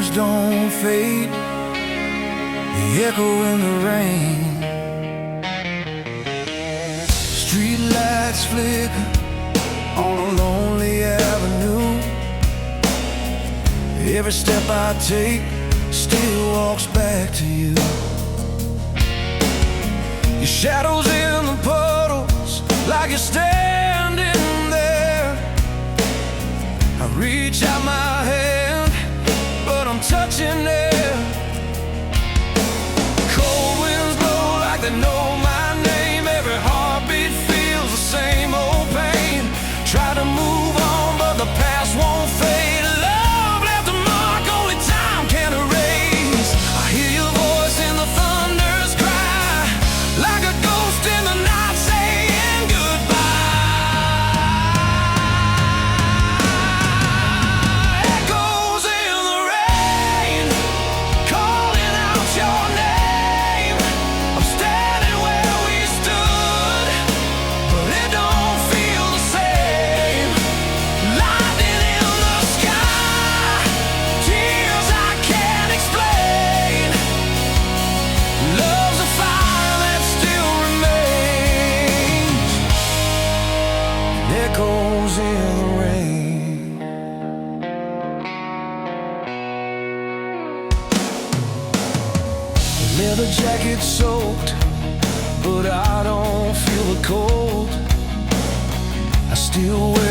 memories don't fade, they echo in the rain. Street lights flicker on a lonely avenue. Every step I take still walks back to you. Your shadows in the puddles, like you're standing there. I reach out my hand, but I'm touching air. Cold winds blow like they know my name. Every heartbeat feels the same old pain. Try to move on, but the past won't fade. Love left a mark only time can erase. I hear your voice in the thunder's cry, like a ghost in the night saying goodbye. Echoes in the rain, calling out your name. I'm standing where we stood, but it don't feel the same. Lightning in the sky, tears I can't explain. Love's a fire that still remains, and echoes in the rain. Leather jacket soaked, but I don't feel the cold. I still wear